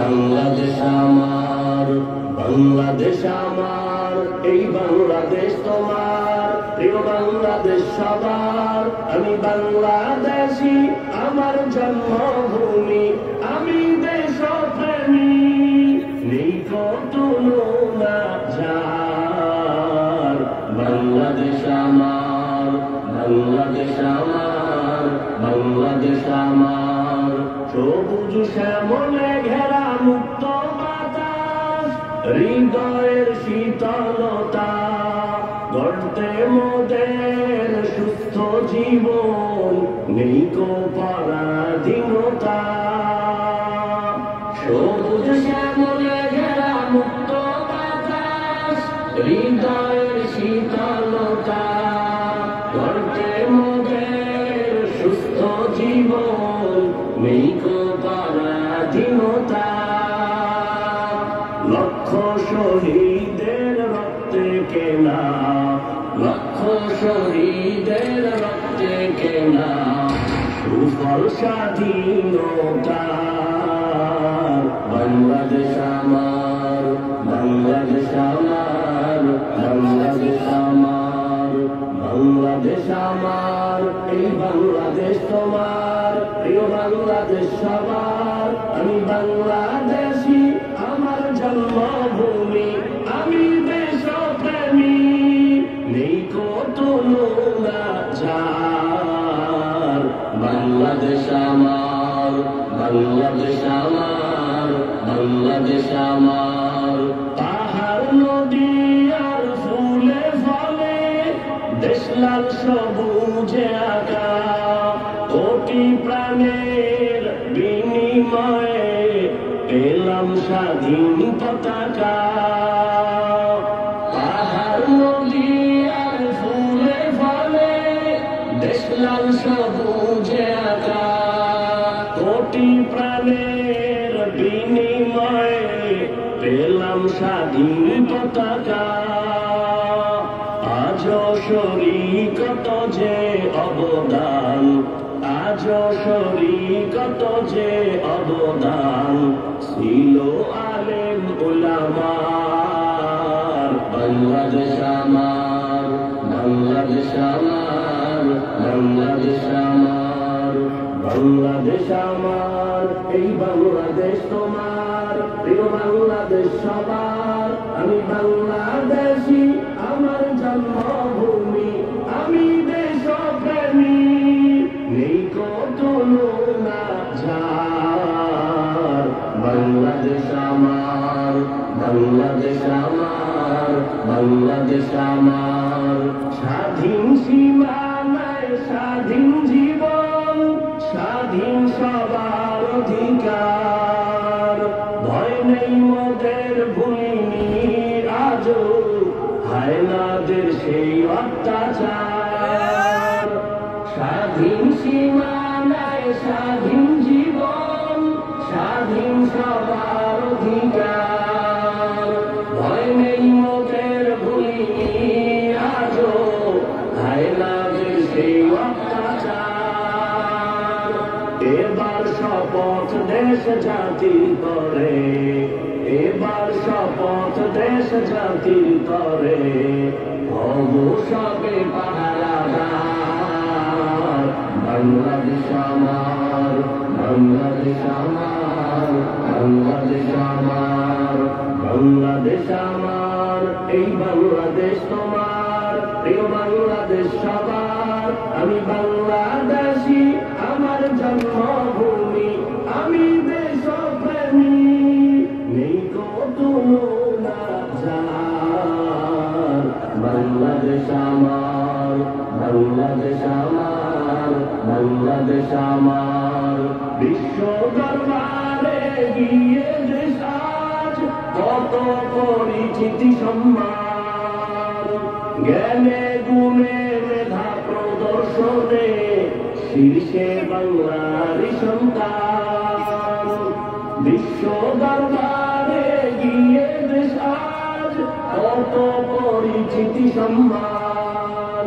বাংলাদেশ আমার, বাংলাদেশ আমার, এই বাংলাদেশ তোমার, প্রিয় বাংলাদেশ সবার। আমি বাংলাদেশী, আমার জন্মভূমি, আমি দেশপ্রেমী, নেই কত তুলনা যার। বাংলাদেশ আমার, বাংলাদেশ আমার, বাংলাদেশ আমার, সবুজ শ্যামলে ঘেরা মুক্ত বাতাস, হৃদয়ের শীতলতা, গড়তে মোদের সুস্থ জীবন, নেই কো পরাধীনতা। সবুজ শ্যামলে ঘেরা মুক্ত বাতাস, হৃদয়ের শীতলতা, গড়তে মোদের সুস্থ জীবন, নেই কো পরাধীনতা। লক্ষ শহীদের রক্তে কেনা, লক্ষ শহীদের রক্তে কেনা, সুফল স্বাধীনতা। বাংলাদেশ আমার, বাংলাদেশ আমার, বাংলাদেশ আমার, বাংলাদেশ আমার, এই বাংলাদেশ তোমার, প্রিয় বাংলাদেশ সবার। আমি বাংলাদেশী, আমার জন্মভূমি, আমি দেশপ্রেমী, নেই কো তুলনা যার। বাংলাদেশ আমার, বাংলাদেশ আমার, বাংলাদেশ আমার, পাহাড় নদী আর ফুলে ফলে, দেশ লাল সবুজে আঁকা, কোটি প্রাণের বিনিময়ে পেলাম স্বাধীন পতাকা। পাহাড় নদী আর ফুলে ফলে, দেশ লাল সবুজে আঁকা, কোটি প্রাণের বিনিময়ে পেলাম স্বাধীন পতাকা। আজও শরীকত যে অবদান, আজও শরীকত যে অবদান, ছিল আলেম উলামার। বাংলাদেশ আমার, বাংলাদেশ আমার, বাংলাদেশ আমার, বাংলাদেশ আমার, এই বাংলাদেশ তোমার, প্রিয় বাংলাদেশ সবার। আমি বাংলাদেশী, আমার জন্মভূমি, আমি দেশপ্রেমী, নেই কো তুলনা যার। বাংলাদেশ আমার, বাংলাদেশ আমার, বাংলাদেশ আমার, স্বাধীন সীমানায় স্বাধীন জীবন, স্বাধীন সবার অধিকার, ভয় নেই মোদের ভূমি আজও, হায়নাদের সেই অত্যাচার। স্বাধীন সীমানায় স্বাধীন জীবন, স্বাধীন সবার অধিকার, ভয় নেই মোদের ভূমি আজও, হায়নাদের সেই অত্যাচার। এবার শপথ দেশ জাতির করে, এবার শপথ দেশ জাতির করে, হব সবে পাহারাদার। বাংলাদেশ আমার, বাংলাদেশ আমার, বাংলাদেশ আমার, বাংলাদেশ আমার, এই বাংলাদেশ তোমার, প্রিয় বাংলাদেশ সবার। আমি বাংলাদেশী, আমার জন্মভূমি, আমি দেশপ্রেমী, নেই কো তুলনা যার। বাংলাদেশ আমার, বাংলাদেশ আমার, বাংলাদেশ আমার, বিশ্ব দরবারে গিয়ে দেশ আজ কত পরিচিতি সম্মান, জ্ঞানে গুণে মেধা প্রদর্শনে শীর্ষে বাংলারই সন্তান। বিশ্ব দরবারে গিয়ে দেশ আজ কত পরিচিতি সম্মান,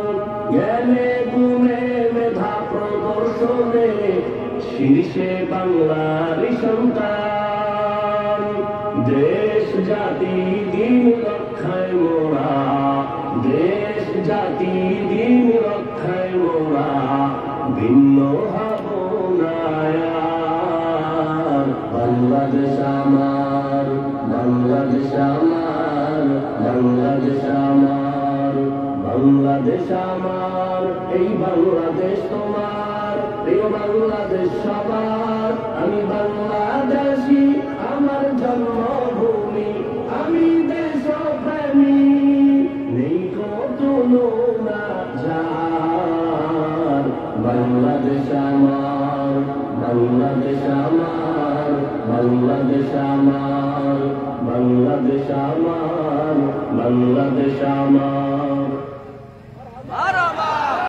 জ্ঞানে গুণে মেধা প্রদর্শনে শীর্ষে বাংলারই সন্তান। দেশ জাতি দিন রক্ষায় মোরা, দেশ জাতি দিন রক্ষায় মোরা ভিন্ন হব না আর। বাংলাদেশ আমার, বাংলাদেশ আমার, বাংলাদেশ আমার, বাংলাদেশ আমার, এই বাংলাদেশ তোমার, প্রিয় বাংলাদেশ সবার। আমি বাংলাদেশী, আমার জন্মভূমি, আমি দেশপ্রেমী, নেই তুলনা যার। বাংলাদেশ আমার, বাংলাদেশ আমার, বাংলাদেশ আমার, বাংলাদেশ আমার, বাংলাদেশ আমার।